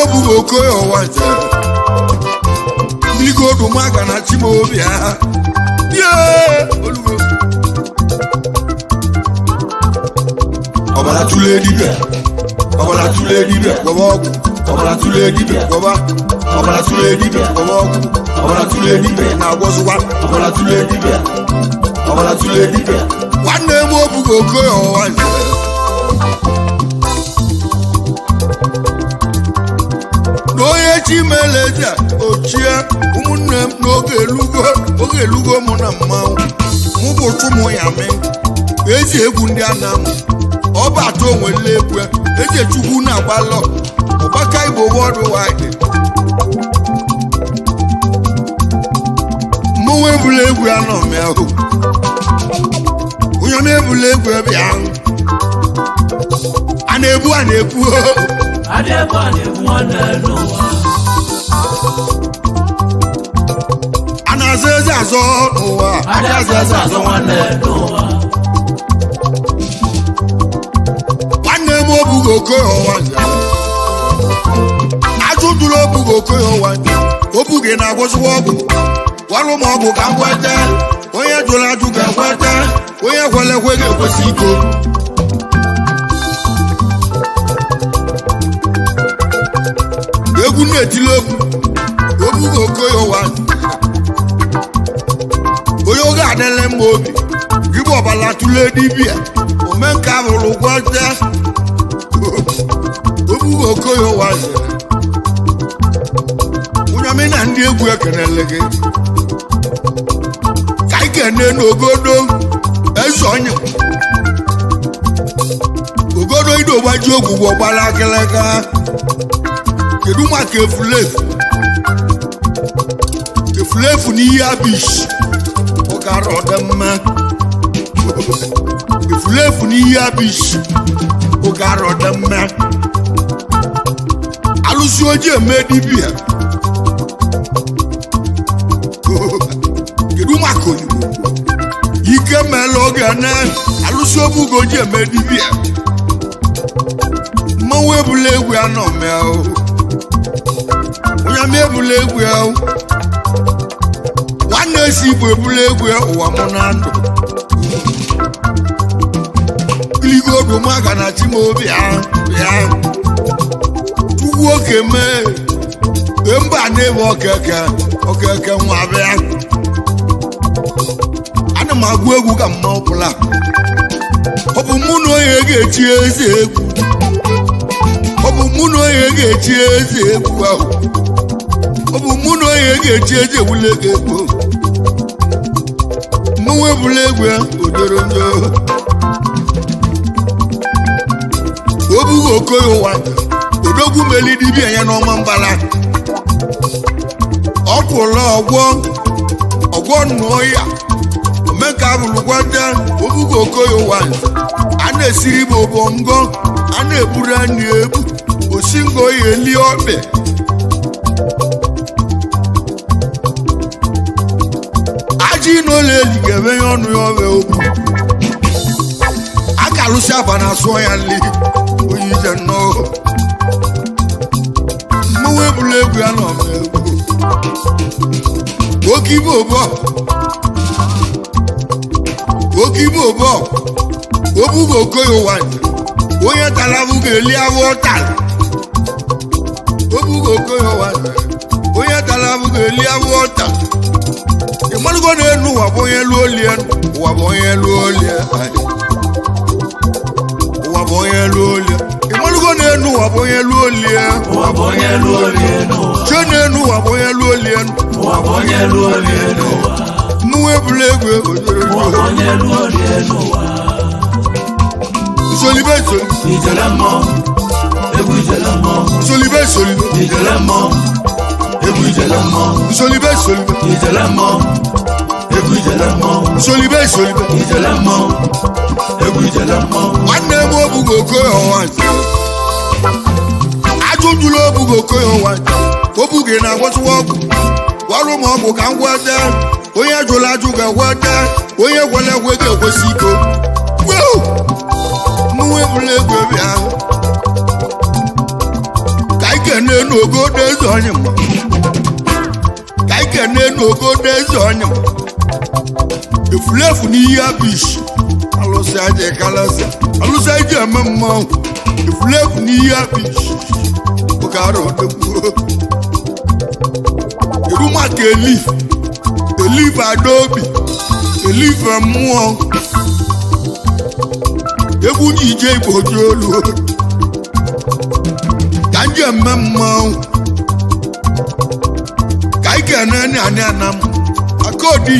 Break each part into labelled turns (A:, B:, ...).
A: Obugo Okoye Unwanze Biko Dumaga na Chimobia Olugo Obalatule dibe Obalatule dibe Gobogu Obalatule dibe Goba Obalatule dibe Gobogu Obalatule dibe na Gozuwa Obalatule dibe Obalatule dibe Nwanne Obugo Okoye Unwanze Oye Chimeleza ochie umunne m n'oge elugo mụ na mmanwụ mụ bụ Chukwuma Unyami ezi egwu ndị Anam ọbata onwele egwu eze Chukwu na-agbalọ ọgbaka Igbo worldwide mụnwe ebula egwu anọ m ahụ Unyami ebula egwu ebe ahụ a na-ebu Anazaza azọ n'ụwa Anazaza azọ nwanne n'ụwa Nwanne m Obugo Okoye Unwanze Ajụjụrụ Obugo Okoye Unwanze Obugo na-agwọzụwa ọgwụ gwarụ m ọgwụ ka m gwete onye jụrụ ajụ ga-agwete onye kwere ekwe ga-ekwesị iko egwu na-etili Obugo Okoye Unwanze onye oge adịle mma obi gị bụ Obalatule dibịa omenka bụrụ gwọte Obugo Okoye Unwanze Unyami na ndị egwu ekenele gị ka ikene n'ogodo eze onye ogodo ido gbaji ogwugwo gbara akịlịka kedu maka efulefu n'ihe abish ọkara ọdịmma efulefu n'ihe abish ọkara ọdịmma alụsị ojii eme dibịa kedu maka oyibo ike mele oge na alụsị Obugo ojii eme dibịa mmanwụ ebula egwu anọ mee Unyami ebula egwu nwanne esi Igbo ebula egwu ụwa mụ na ndụ Iligo Dumaga na Chimobia Chukwu oke mee mba na-ebe okeke nwa bịa ana m agụ egwu ka mma ọbụla ọ bụ mụ na onye ga-echi eze egwu ọ bụ mụ na onye ga-echi eze egwu ahụ ọ bụ mụ na onye ga-echi eze ewule egwu mmanwụ ebula egwu odoro njọ Obugo Okoye Unwanze odogwu meli dibịa ya n'ọma mbala ọ kwụla ọgwọ nnụọ ya omenka bụrụ gwọte Obugo Okoye Unwanze a na-esiri bụ obongo a na-eburu anyị ebu osingo ya eli ọkpe aji n'ụlọ eli ga-eme ya ọnụ ya ọbịa okwu aka alụsị aba na-asụ ya nli onye ije nnọọ mmanwụ ebula egwu ya nọ egwu oke ibe obo Obugo Okoye Unwanze onye tara abụ ga-eli abụ ọtala Obugo Okoye Unwanze onye tara abụ ga-eli abụ ọtala ịmarụgo na enu ụwa bụ onye lụọ olie ụwa bụ onye lụọ olie ịmarụgo na enu ụwa bụ onye lụọ olie che na enu ụwa bụ onye lụọ olie mwe bulegwe
B: onye luo n'ụwa
A: solibeso
B: ijelemo egwu ijelemo
A: solibeso
B: ijelemo egwu ijelemo
A: solibeso
B: ijelemo egwu ijelemo
A: solibeso
B: ijelemo egwu ijelemo
A: nwanne m Obugo Okoye Unwanze ajụjụla Obugo Okoye Unwanze Obugo na-agwọtụwa ọgwụ gwọrụ m ọgwụ ka m gwọta onye jụrụ ajụ ga-agwọta onye gwara egwe ga-ekwesị iko mụnwe bụrụ egwu ebe ahụ ka anyị kene n'ogodo eze onye mma ka anyị kene n'ogodo eze onye mma efulefu n'ihe abishi alụsị aja kalasa alụsị aja eme mmanwụ efulefu n'ihe abishi oge arụ odegbuo kedu maka elif adaobi elif mmụọ egwu ji ije igbo ji olu ka ndị eme mmanwụ ka anyị kene anị anam akodi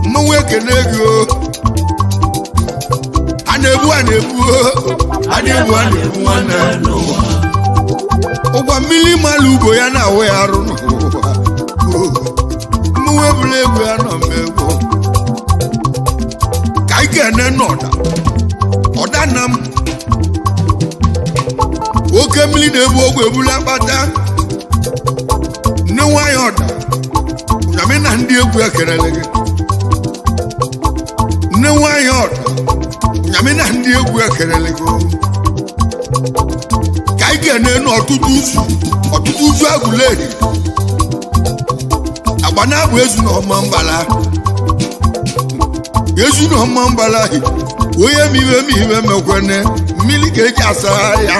A: mmanwụ ekene ego a na-ebu nwanne
B: n'ụwa
A: ụgwọ mmiri mmalụ ugbo ya na-awụ ya arụ n'ụwa mmanwụ ebula egwu ya nọ mmegbu ka anyị kene ọda nna m oke mmiri na-ebu ogwe ebula akpata nne nwanyị ọda Unyami na ndị egwu ekerele gị nne nwanyị ọda Unyami na ndị egwu ekerele gị ka anyị kene n'ọtụtụ uzu agụleri agba na-abụ ezu na ọma mbala onye m iwe mekwene mmiri ka eji asa ya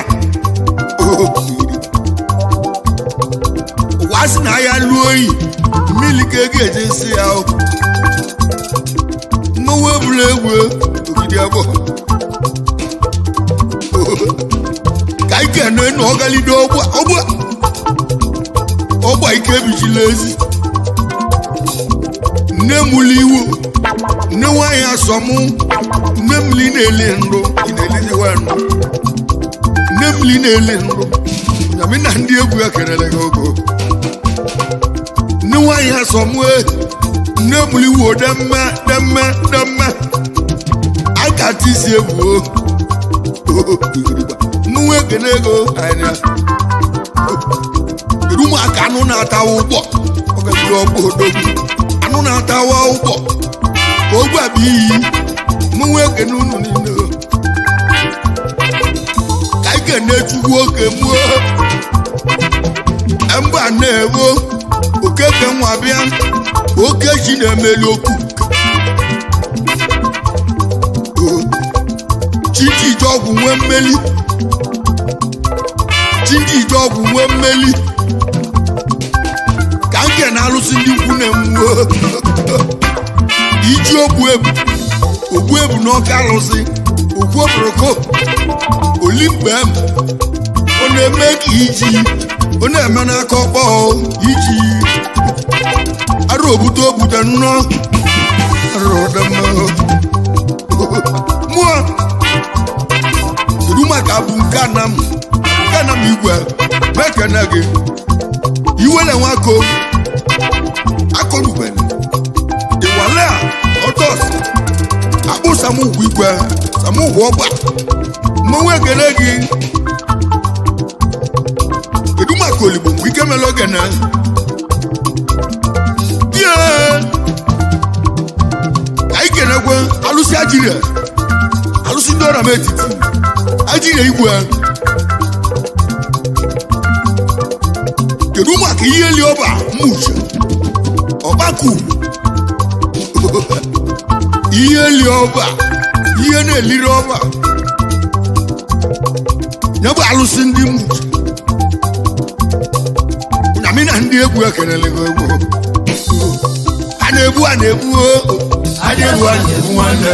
A: ụwa sị na ya lụọ oyi mmiri ka ego eji nsị ya mmanwụ ebula egwu ogidi abụọ ka anyị kene na ọgalide ọgba ike ebichila ezi nne mụlụ iwu nne nwanyị asọmụ nne mmiri na-ele nrụ nne mmiri na-ele nrụ Unyami na ndị egwu ya kerele gị ogo nne nwanyị asọmụ nne mmiri iwu demme akata isi egwu mmanwụ ekene ego anya kedu maka anụ na-atawa ụgbọ ọgaziri ọgbọ odogwu anụ na-atawa ụgbọ ogwe bụ iyi mmanwụ ekene unu niile ka anyị kene chukwu oke mụọ mgbe a na-ewo okeke nwa bịa oke chi na-emeli okwu chiji ọgwụ nwee mmeli ka nke na-alụsị ndị ikwu na-enwuo iji ogbu ebu n'ọka alụsị okwu oboroko olimgbe m ọ na-eme ka iji ọ na-eme n'aka ọkpọ iji arụ obute nnọọ mụọ kedu maka bụ nke anam igwe mekene gị iwele nwako akọrubele ịwale a ọtọs akpụ samugwu igwe samugwu ọgba mmanwụ ekene gị kedu maka oligbo mgbe ike mere oge na die anyị kenekwe alụsị alụsị ndị ọra m etiti ajire igwe kedu maka ihe li ọba mmuche ọbaku ihe li ọba ihe na-eliri ọba ya bụ alụsị ndị mmuche Unyami na ndị egwu ekelele gị egwu a na-ebu nwanne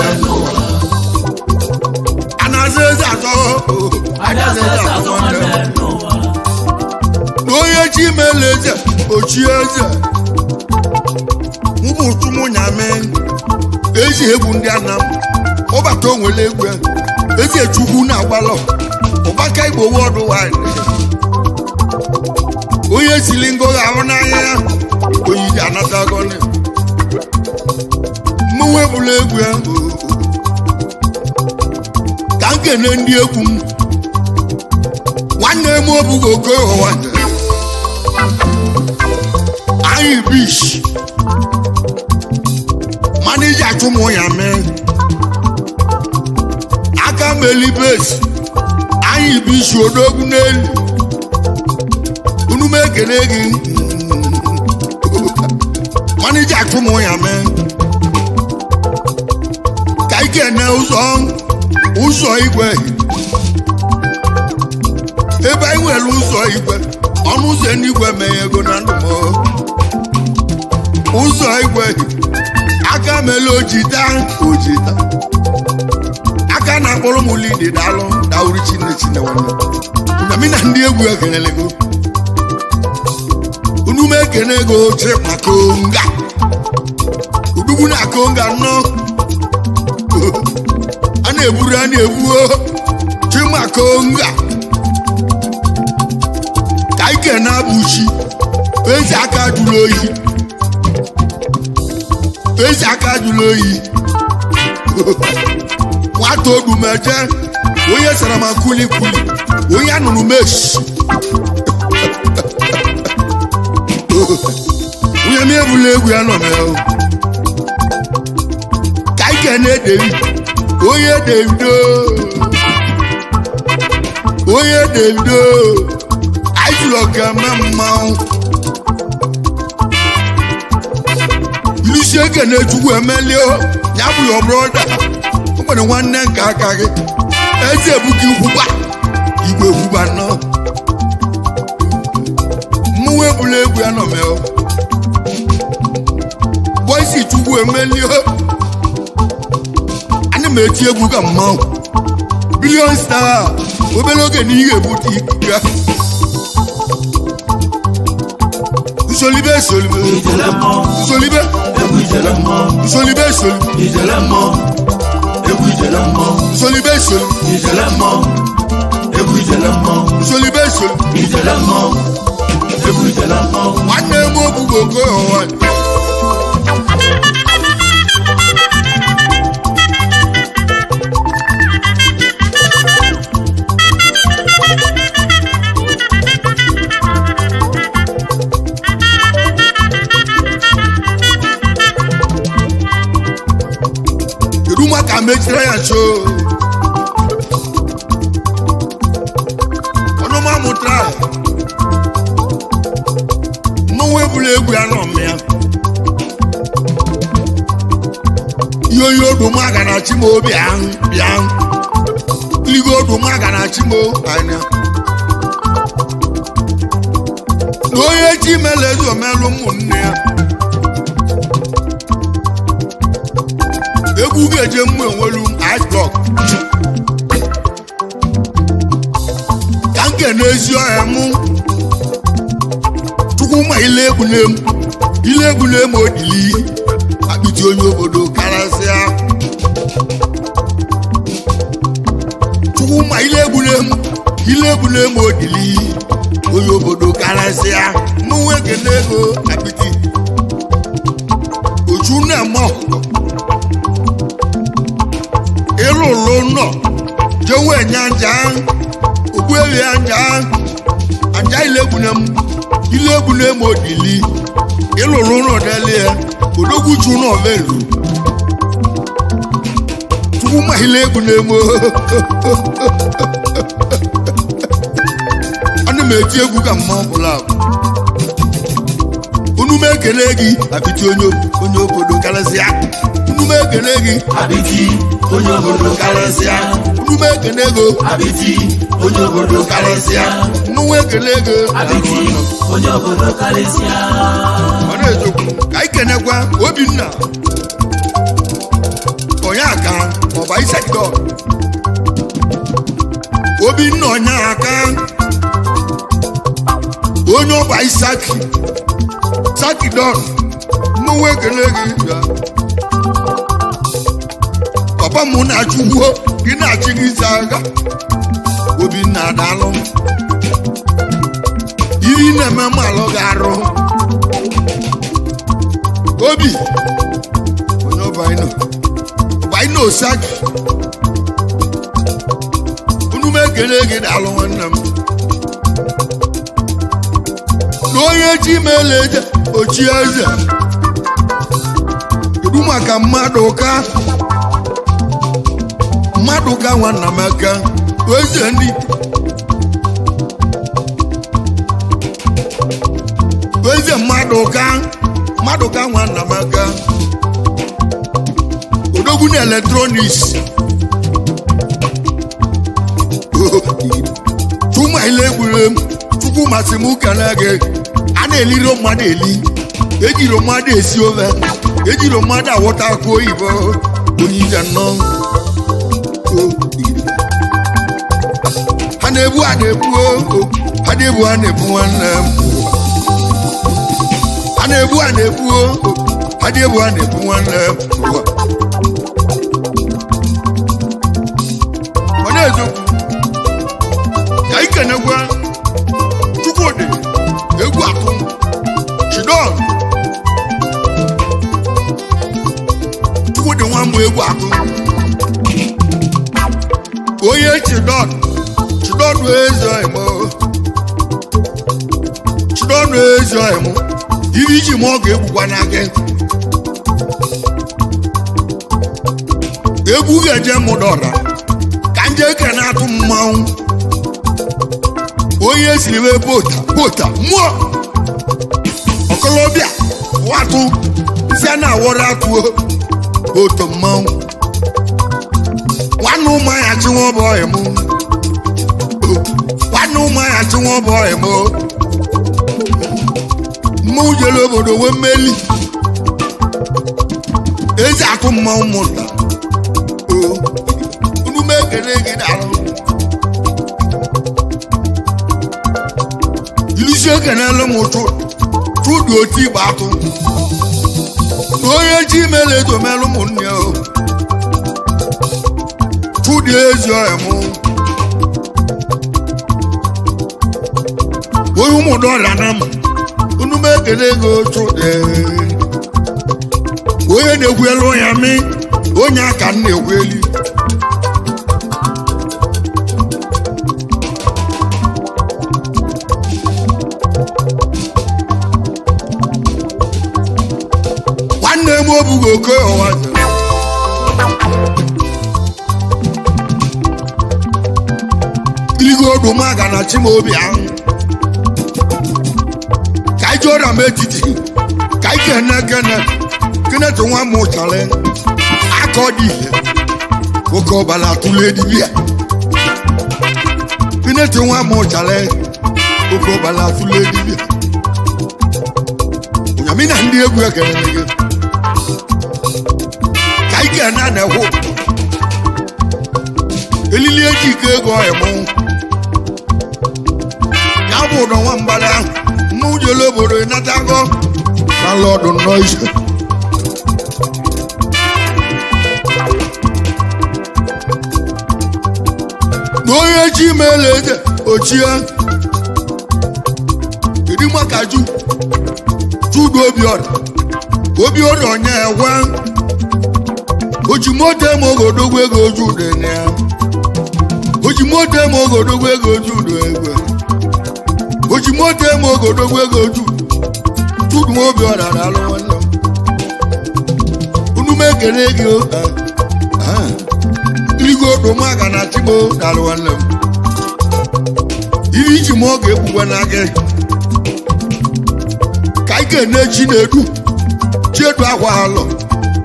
A: a na-aza eze atọ onye chi mele eze ochie eze mụbụ Chukwuma Unyami ezi egwu ndị Anam ọbata onwere egwu ezi Chukwu na-agbalọ ọgbaka Igbo worldwide onye sili ngo ga-ahụ n'anya ya onye ji anata agọnị mụnwe bụla egwu ya ka m kene ndị egwu m nwanne m Obugo Okoye Unwanze anyị bish manija Chukwuma Unyami aka melibes anyị bish odogwu n'elu unu m ekele gị manija Chukwuma Unyami ka ike na ụzọ igwe ebe anyị nwere ụzọ igwe ọnụ ụzọ n'igwe meghe ego na ndụ m ụzọ igwe aka mele ojita aka na-akpọrọ m lidi daalụ dauri Chineke nwanne Unyami na ndị egwu ekelelego unu m ekene ego oche maka onga udugwu na konga nọ a na-egbuo chimakonga ka ike na-abụchi ezi aka jụrụ oyi nwata odumeje onye sara ma kulikuli onye anụrụ meshi Unyami ebula egwu ya nọ mee ka ike na-edewi onye Davido anyị jụrụ ọkama mmanwụ ilusi eke na-echukwu emelio ya bụ ya brọda o nwere nwanne nke aka gị eze ebuka ikwuba igwe ekwuba nọ mmụnwe ebula egwu ya nọ mee bọisi chukwu emelio ana m eti egwu ka mmanwụ Billion Star obere oge na ihe ebute ibu ya nsolibe nwanne m Obugo Okoye Unwanze ka mechiri ya nso ọnụma mụtara mmanwụ ebula egwu ya nọ ya ihe onye oduma ga na chimo bịa iligo oduma ga na chimo anya na onye chi melezi omelụ ụmụnne ya egwu ga-eje mmụ enwelu ice block ka nke n'ezi ọhịa mụ Chukwuma ile egwu na-eme odili akpịtị onye obodo karasịa Chukwuma ile egwu na-eme odili onye obodo karasịa mụ nwoke na-ego akpịtị ochu na-eme ọkụkọ ịlụlụ nọ jewe nyanja ogbuewi anja ile egwu na-eme odili ịlụlụ nọ delie odogwuchu nọ velu Chukwuma ile egwu na-eme ana m eti egwu ka mma ọbụla unu m ekele gị apịtị onye obodo karịsịa unu m ekele gị
B: Abiti onye obodo karịsịa
A: unu m ekele ego
B: Abiti onye obodo karịsịa
A: mmanwụ ekele ego
B: Abiti onye obodo karịsịa
A: ọ na-ezokwu ka anyị kenekwa Obinna onye aka ọba isekidọ Obinna onye aka onye ọba isakidọ mmanwụ ekele gị ya papa m na-achụgbuo gị na-achị gị isi agha Obinna adalụ iri na-eme mmalụ ga-arụ obi onye ọbaino osagi unu m ekele gị dalụ nwanne m na onye ji mele eje ochie eze kedu maka mmadụ ka nwanna m aka eze ndị eze mmadụ ka nwanna m aka odogwu na eletrọniks tụma ile egwuregwu chukwu masị m kele gị a na-eliri mmadụ eli ejiri mmadụ esi ofe ejiri mmadụ awọta akụ oyibo onye ije nnọọ ha na-ebu nwanne m ha na-ebu nwanne m ọ na-ezokwu ka ikenekwa Chukwudi egwu atụ Chidon Chukwudi nwa mbụ egwu atụ onye Chidon ezi ọhịmụ iri iji ma ọ ga-egbukwa n'aka egwu ga-eje mụdọra ka nje eke na-atụ mmanwụ onye siri wee bota mmụọ ọkọlọbịa watụ si a na-awọrọ atụo otu mmanwụ nwanne ụmụanya chinwa ọbụ ọhịmụ mmanwụ jere obodo wee mmeli ezi atụ mmanwụ mụta unu m ekele gị dalụ ilusi ekenelu m chụdụ otu igbe atụ na onye ji mele etomelu ụmụnne chụdụ ezi ọhịa m onye ụmụdọrịa na m unu m ekele gị otu onye na-egwelu ya mi onye aka m na-egweli nwanne m Obugo Okoye Unwanze iligo odumaga na Chimaobi ahụ ka ije ọrịa m etiti ka ike kenetụ nwa m ụchara aka ọ dị ihe oke Obalatule dibịa kenetụ nwa m ụchara oke Obalatule dibịa Unyami na ndị egwu ekelele gị ka ike na-ekwu elili eji ike ego ọhịmụ ya bụ ụdọ nwa mgbada ahụ n'ụjọle obodo ịnatago na lọdụ nnọọ ise na onye ji meela eze ochie kedu maka Chukwudi Obiora onye ekwe ojimoto eme ogodogwu ego Chukwudi na ya ojimoto eme ogodogwu ego Chukwudi egwe ojimoto eme ogodogwu ego Chukwudi Obiora dalụ nwanne unu m ekele gị iligo odumaga na Chimo dalụ nwanne m iri iji ma ọ ga-egbugwe na gị ka ị ga-ene Chinedu akwa alọ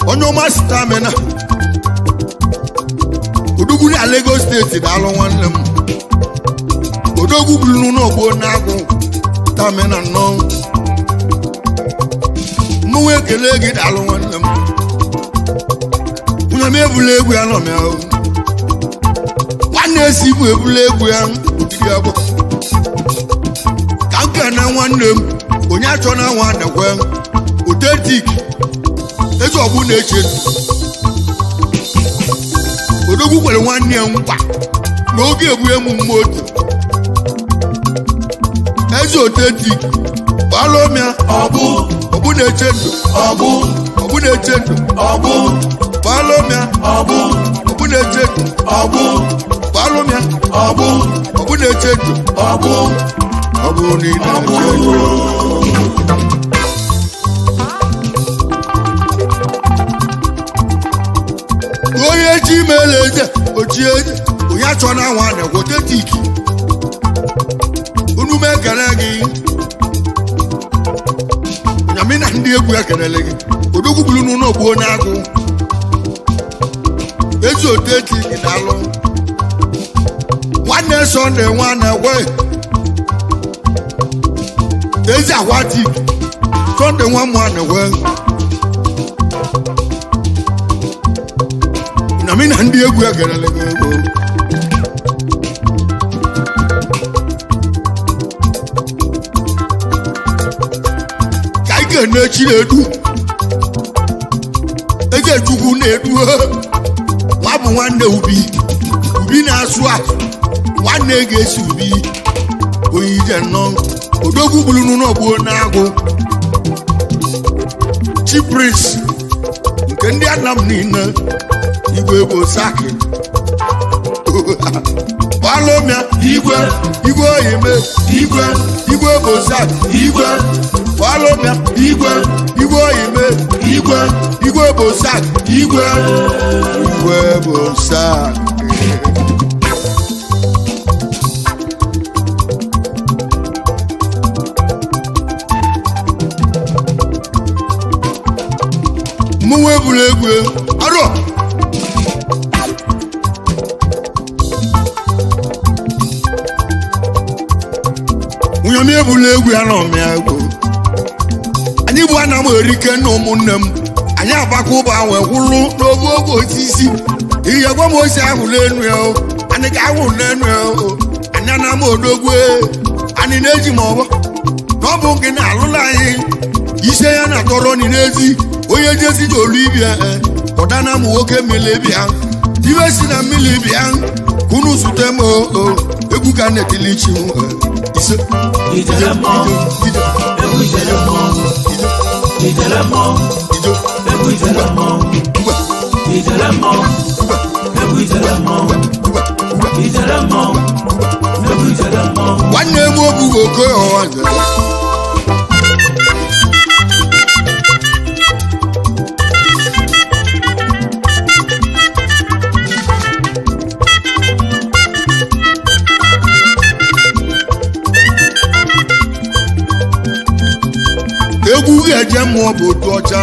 A: onye ọma stamina odogwu na Lagos steeti dalụ nwanne m odogwu bụrụ n'ogbo na-agụ stamina nnọọ mmanwụ ekele gị dalụ nwanne m nwunye m ebula egwu ya nọ m ya nwanne esi bụ ebula egwu ya odidi abụ ka m kene nwanne m onye achọ na nwa nekwe otetik eze ọbụ na-eche odogwu kwere nwanne ya nkwa n'oge ebu emume otu eze otetik balomia ọbụ na-eche ndụ ọbụ na-eche ndụ balomia ọbụ na-eche ndụ balomia ọbụ na-eche ndụ ọ bụ niile onye ji mere eze ochie onye achọ na nwa na otetik unu m ekele gị Unyami na ndị egwu ekelele gị odogwu bulu n'ụlọ ogbuo n'agụ ezi otetik daalụ nwanne Sọnde nwanne gwe ezi akwatik Sọnde nwa nwanne gwe Unyami na ndị egwu ekelele gị ego na-echi na-edu eze Chukwu na-edu nwa bụ nwanne ubi na-asụ asụ nwanne ga-esi ubi onye ije nnọọ odogwu bulu n'ụlọgbuo n'agụ chipris nke ndị Anam niile igwe bụ saki balomia igwe oyime igwe bụ saki balomia igwe oyime igwe bụ saki igwe bụ saki mụnwe bụrụ egwu arọ Unyami ebula egwu ya n'ọmịa egwu anyị bụ ana m erike na ụmụnne m anyị agbakọ ụba wee kwụrụ n'oge oge osisi ihe gwa m osi ahụ n'enu ya anyị ga-ahụ n'enu ya anyị ana m odogwu anyị na-eji ma ọgbọ na ọ bụ gị na-alụla anyị ise ya na-atọrọ ni n'ezi onye jezi ji olu ibia ọdana m nwoke mmiri bịa iwe si na mmiri bịa kunu zute m egwu ka na-etili chi ise nwanne m Obugo Okoye Unwanze egwu ga-eje mmụọ bụ otu ọcha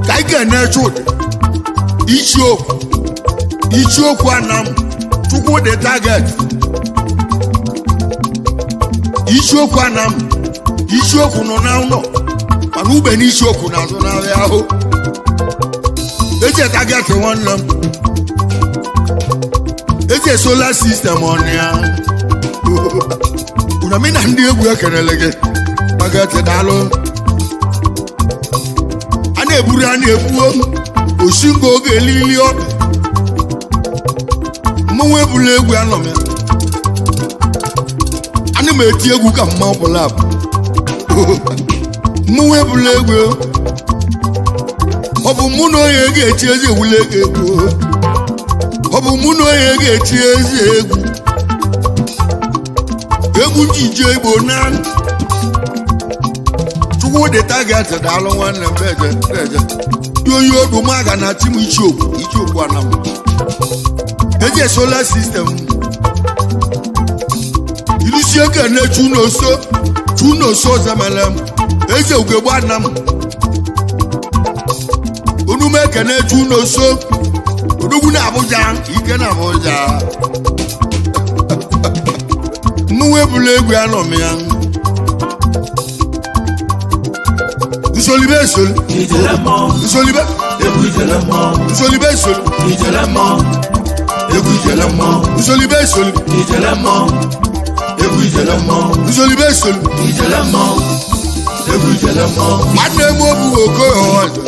A: ka anyị ga-eneche ụdị ichiokwu Anam Chukwu dị target ichiokwu Anam ichiokwu nọ na ụlọ mana ube na ichiokwu na-azụ n'ahịa ahụ eji target nwanne m eji solar system ọnụ ya Unyami na ndị egwu ekelele gị magate daalụ a na-eburu a na-ebuo osingo oge elili ọdụ mmanwụ ebula egwu anọ m ya ana m eti egwu ka mma ọbụla mmanwụ ebula egwu ọ bụ mụ na onye ga-echi ezi ewule egwu ọ bụ mụ na onye ga-echi ezi egwu njije Igbo na Chukwu dị target daalụ nwanne m eje yoyi odumaga na timu ichiokwu Anam eje solar system ilusie kene chunoso zemelem eje ugegbe Anam onume kene chunoso odogwu na Abuja ike na Abuja mụnwe bụla egwu anọ m ya nsolibe nsolibe nsolibe nsolibe nsolibe
B: egwu jele mmọnwụ
A: nwanne m Obugo Okoye ọzọ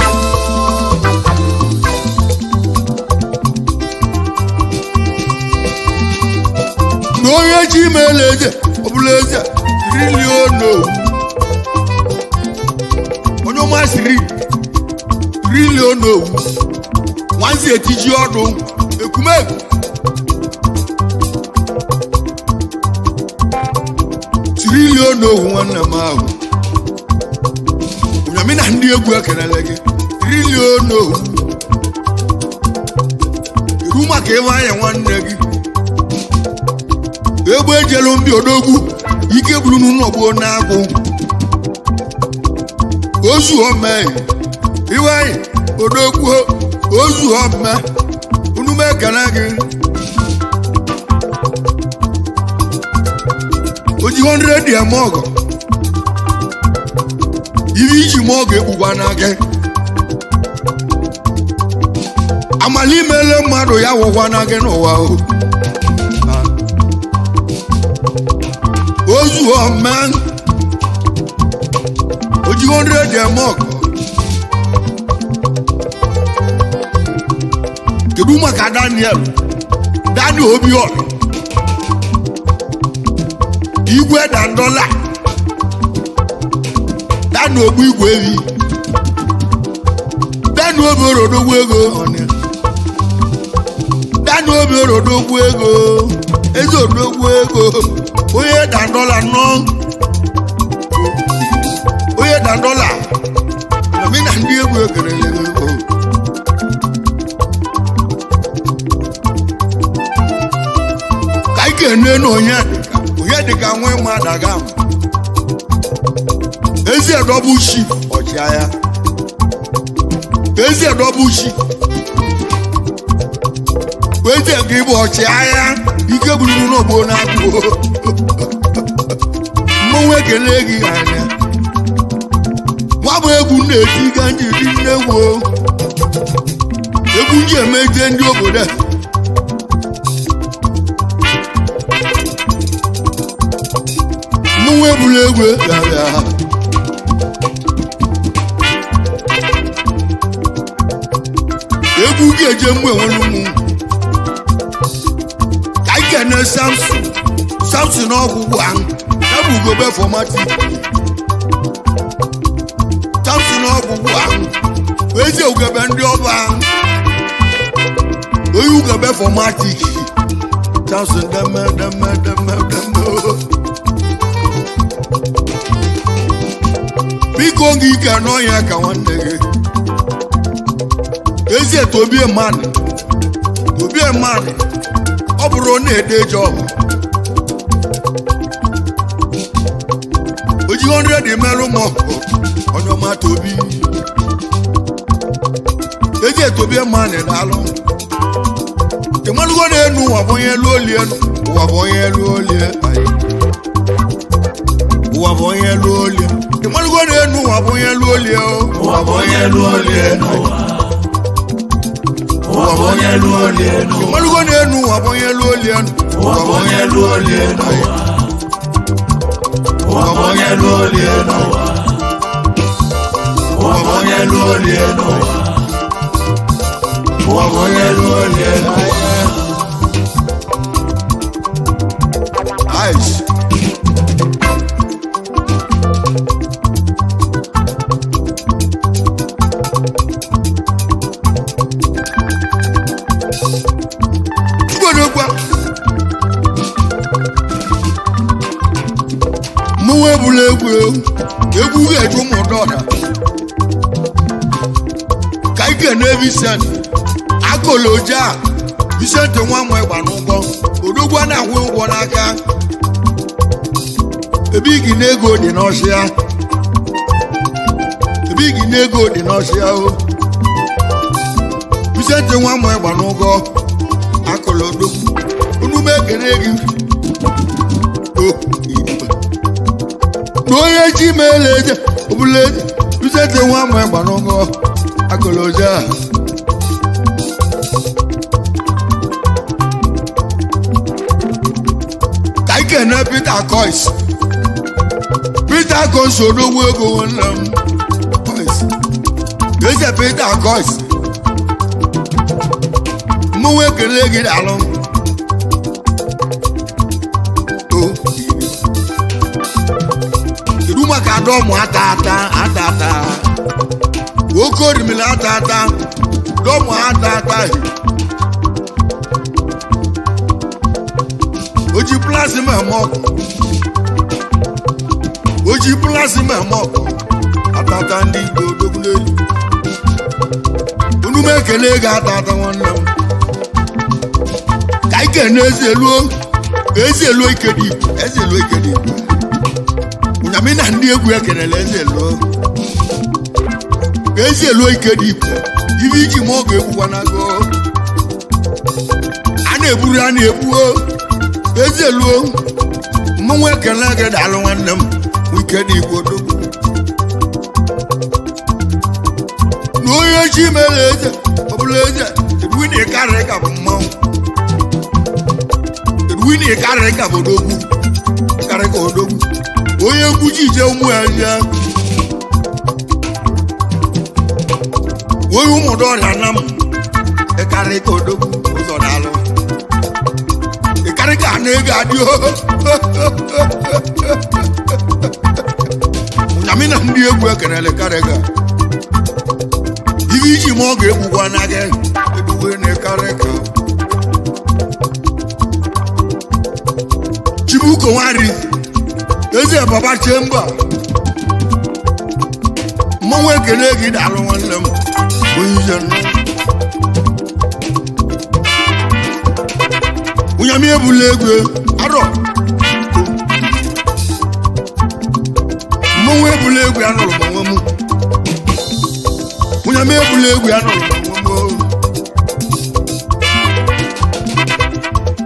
A: na onye ji meela eze ọbụla eze trilionu onye ọmasịrị trilionu owu nwanze etiji ọdụ ekumegu trilionu owu nwanne m ahụ Unyami na ndị egwu ekelele gị trilionu owu iru maka ịwa anya nwanne gị egbe ejelu mbi odogwu ike gburu n'ụlọgbo na-agụ ozu ome iwe anyị odogwu ozu ome unume ekele gị oji 100 eme ọgọ iri iji ma ọgọ egbugwa na gị amala imele mmadụ ya wụkwa na gị n'ụwa ozu ome oji 100 eme ọgọ kedu maka Daniel Obiora igwe dandola danu ogbu igwe evi danu Obiora odogwu ego danu Obiora odogwu ego eze odogwu ego onye dandola nọ onye dandola mi na ndị egwu ekerele ego ka ike enu onye dịka nwe mmadụ aga m ezi edọbụ chi ọchịagha ezi edọbụ chi ezi ego ịbụ ọchịagha ike gburu n'ogbo na-agụ mmanwụ ekele gị anya nwa bụ egwu na-eti ga ndị dị nnegwu egwu ji emeje ndị obodo mmanwụ ebula egwu egwu ga-eje mgbe enwere ụmụ ka ị kene Samson ọgwụgwụ ahụ ya bụ ugobe fọmatik Samson ọgwụgwụ ahụ ezi ugebe ndị ọba ahụ onye ugebe fọmatik Samson deme biko gị ike n'ọnya ka nwanne gị ezi tobie mmadụ ọ bụrụ na-ede jọb oji 100 merụ m onye ọma tobi ezi tobie mmadụ daalụ ịmalụgo na-enu ụwa bụ onye elu olie ụwa bụ onye elu olie ụwa bụ onye elu olie ịmalụgo na-enu ụwa bụ onye elu olie
B: ụwa bụ onye elu olie n'ụwa ụwa bụ onye elu olie n'ụwa
A: ịmalụgo na-enu ụwa bụ onye elu olie
B: ụwa bụ onye elu olie n'ụwa ụwa bụ onye elu olie n'ụwa ụwa bụ onye elu olie n'ụwa ụwa bụ onye elu olie n'ụwa
A: Ice. Mụnwa ebula egwu ga-eju ụmụ dọda ka ike na Vincent akoloja Vincent nwa nwa ịgba n'ụgbọ odogwu a na-akwụ ụgwọ n'aka ebe igi n'ego dị n'ọsịa o Vincent nwa nwa ịgba n'ụgbọ akolodogu onume ekele gị n'onye ji meela eje obula eje Vincent nwa nwa ịgba n'ụgbọ akoloja ka ike na Peter Peter Coins odogwu ego nwanne m eze Peter Coins mmanwụ ekele gị dalụ kedu maka dọmụ atata oke orimiri atata dọmụ atata oji plasma mọkụ atata ndị Igbo odogwu n'elu unu m ekele gị atata nwanne m ka ike na eze eluo Ikedi Unyami na ndị egwu ekelele eze eluo Ikedi ibe iji ma ọ ga-egbukwa n'ago a na-egbu eze eluo mmanwụ ekele gị dalụ nwanne m Ikedi odogwu na onye chi mere eze ọbụla eze edwin karịrị ka bụ mmanwụ edwin karịrị ka bụ odogwu onye nkwuchi ije ụmụ ya ya onye ụmụdọ ọrịa na m ịkarị ka odogwu ụzọ daalụ ịkarị ka na ego adị Unyami na ndị egwu ekelele karịga ibe iji ma ọ ga-egbukwa na gị egbuwe na ịkarị ka Chibuko nwari eze baba chemba mmanwụ ekele gị dalụ nwanne m Unyami ebula egwu arọ mmanwụ ebula egwu ya nụrụ manwe m Unyami ebula egwu ya nụrụ manwe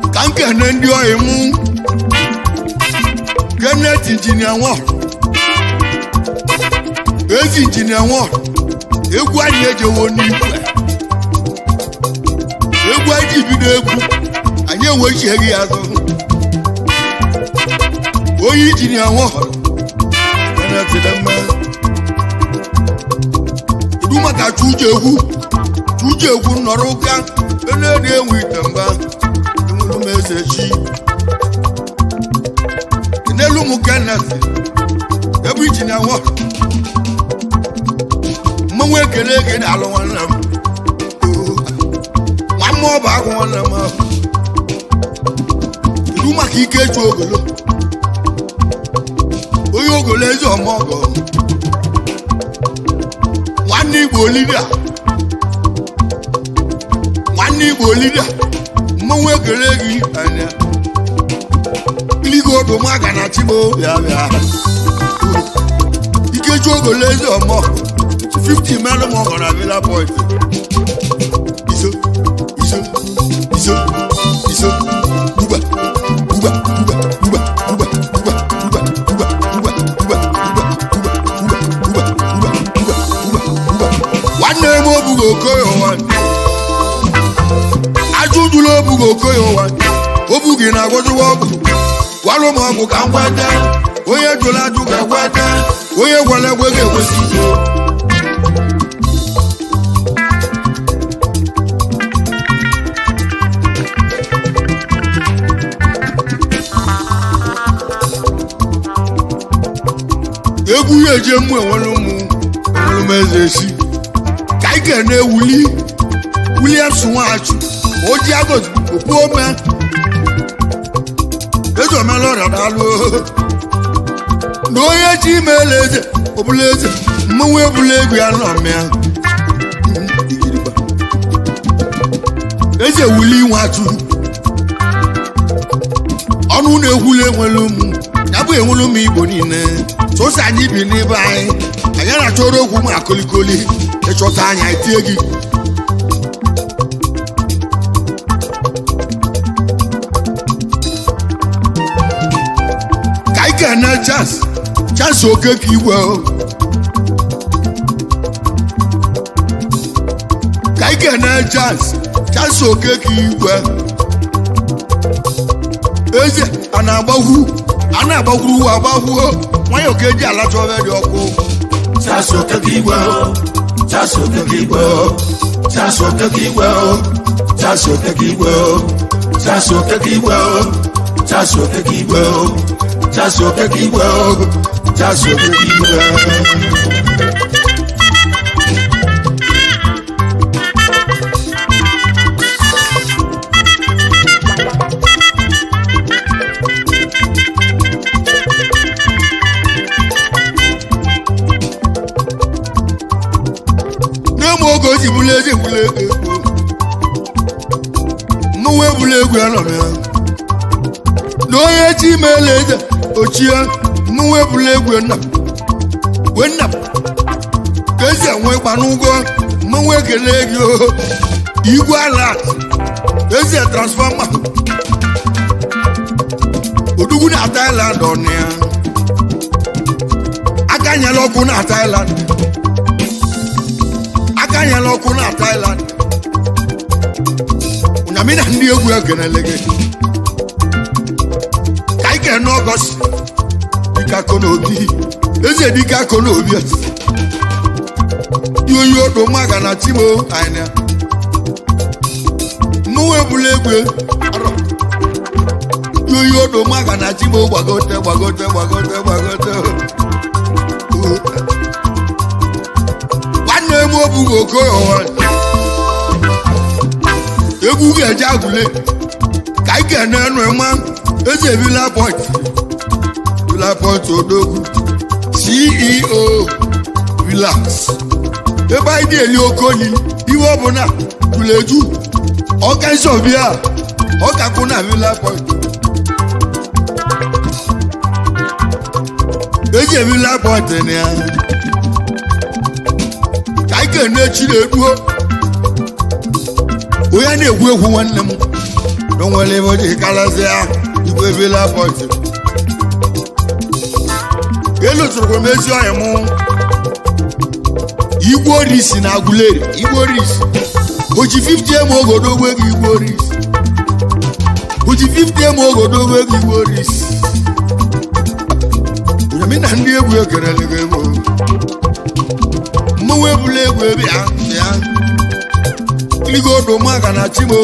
A: m ka nkene ndị ọyị mụ Kenneth injinia nwa ezi injinia nwa egwu anyị ejewo n'ikwe egwu anyị bido egwu anyị enwechighị ya azụ onye injinia nwa Kenneth demme kedu maka chuche egwu nọrọ ụka na-ede enwe ite mba enwere m eze chi n'elu ụmụ Kenneth ebe injinia nwa mmanwụ ekele gị dalụ nwanne m nwa ọ bụ agụ nwanne m ahụ kedu maka ike ju ogolo onye ogolo eze ọmọgọ nwanne Igbo olida mmanwụ ekele gị anya iligo odo maga na chibo bịa ike ju ogolo eze ọmọgọ 50 men more on a villa point. Iso. Uba. One name Obugo Okoye one. Ajujulo Obugo Okoye one. Obugi na goju wobu. Walo mo abu ka ngwada. Oye jola ju ka ngwada. Oye wale wege wesijo. Egwu ya eje mụ enwere ụmụ eze esi ka anyị ga-ene Williams Nwachu oji agozi okpu ome eze omela ọrịa daalụ na onye chi imela eze ọbụla eze mmanwụ ebula egwu ya n'ọmịa eze Willie Nwachu ọnụ na-ekwule enwere ụmụ ya bụ enwere ụmụ Igbo niile sosi anyị bi n'ebe anyị na-achọrọ okwu ma kolikoli ịchọta anya etie gị ka ị ga-ene chance Okeke Igwe ka ị ga-ene chance Okeke Igwe eze a na-agbagwu a na-agbagwuru agbagwuo nwayọ ka eji alacha ọbịa dị ọkụ
B: chaso kekigwe chaso kekigwe chaso kekigwe chaso kekigwe chaso kekigwe chaso kekigwe chaso kekigwe chaso kekigwe
A: oge o ji bụla eji bụla ego mmanwụ ebula egwu ya nọ ya na onye chi meela eze ochie mmanwụ ebula egwu nna m ka ezi enwe ịgba n'ụgwọ mmanwụ ekele gị igwe ala ezi transfọma odugwu na Thailand ọnụ ya aka nyela ọkụ na Thailand anyala ọkụ na Thailand Unyami na ndị egwu ekenele gị ka anyị kene n'Ọgọst dịka akọ n'obi eze dịka akọ n'obi yoyi odo maga na timo anya mmanwụ ebula egwu yoyi odo maga na timo gbagote Obugo Okoye egwu ga-eje agụle ka anyị kene nụ eze Villa Point odogwu CEO Villas ebe anyị na-eli oke olili iwe ọbụla juleju ọka nsọbịa ọkakụ na Villa Point eze Villa Point na ya ike na-echi na-eduo onye na-egwu egwu nwanne m na nwere ebe o ji kalazi ya igwe Villa Point elụtụrụ m ezi ọhịa m igwe orisi na Aguleri igwe orisi oji 50 eme ogodogbo ego igwe orisi oji 50 eme ogodogbo ego igwe orisi Unyami na ndị egwu ekerele gị ego mmanwụ ebula egwu ebe ya iligo odo maga na chimo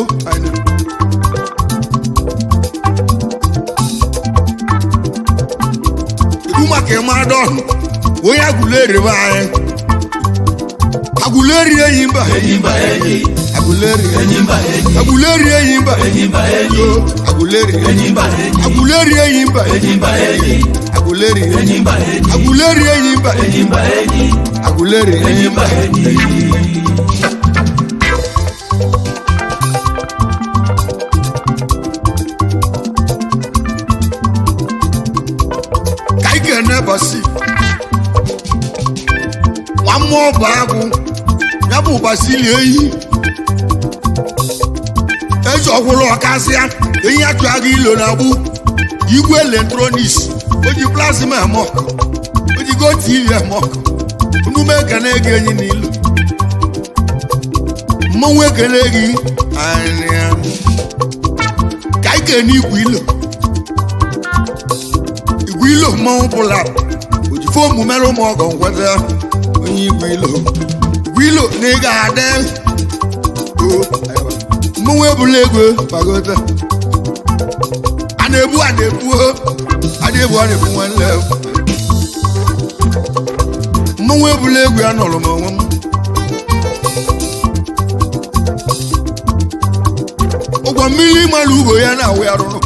A: ibu maka ịmara ọnụ onye Aguleri be anyị Aguleri enyi mba Aguleri enyi mba Aguleri enyi mba Aguleri enyi mba Aguleri enyi mba Aguleri enyi mba Aguleri enyi mba Aguleri enyi mba kaike ne basi nwamọ bụ agụ ya bụ basili eyi ezi ọkwụrụ ọkasịa eyi atụghị ilo na agbu igwe elektroniks oji plasma emok oji go tv emok nnume ekene gị enyi n'ilo mmanwụ ekene gị anya ka ike n'igwe ilo mmanwụ pụla oji fomu mere ụmụ ọgọ nkweta onye igwe ilo na ị ga-adị mmanwụ ebula ego bagota a na-ebu nwanne mmanwụ ebula egwu ya nọrọ m onwe m ụgwọ mmiri mara ugo ya na-awụ ya rụrụ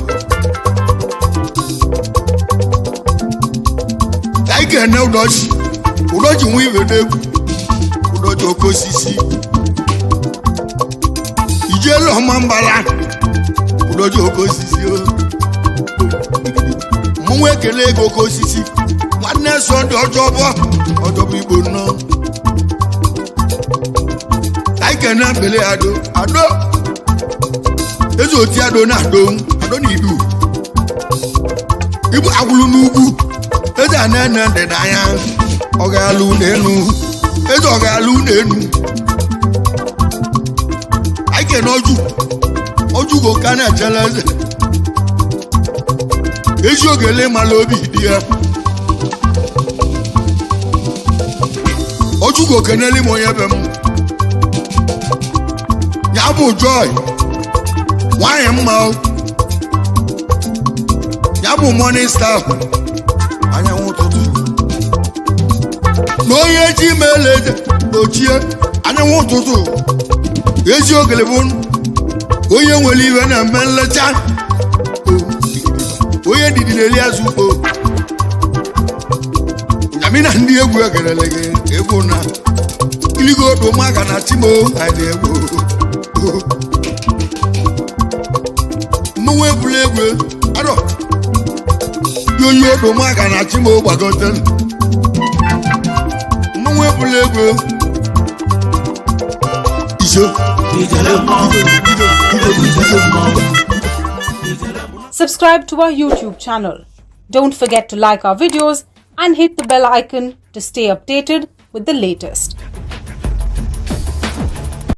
A: ka anyị ga-ene ụdọchi nwa ibe n'egwu ụdọchi oke osisi ijelu ọma mbala ụdọchi oke osisi mmanwụ ekele ego oke osisi nwanne so ndị ọjọbọ igbo nnọọ ka anyị ga-ene mbele ado eze oti ado na idu ibu agwụrụ n'ugwu eze a na-ene ndịda anya ọ ga-alụ n'enu eze ọ ga-alụ n'enu anyị kene ọjụgo ka na-echele eze ezi ogele mala obi dị ya Ojugo keneli m onye be m ya bụ Joy nwanyị mma ya bụ Morning Star anyanwụ ụtụtụ na onye ji mele ochie anyanwụ ụtụtụ ezi ogele bụ onye nwere iwe na mme nlecha onye didi na Eliazụ ugbo nyamina ndị egwu egerele gị egwu na iligo odo maka na timo anyị egwu mmanwụ ebula egwu arọ yoyi odo maka na timo gbagote mmanwụ ebula egwu iso
C: Subscribe to our YouTube channel. Don't forget to like our videos and hit the bell icon to stay updated with the latest.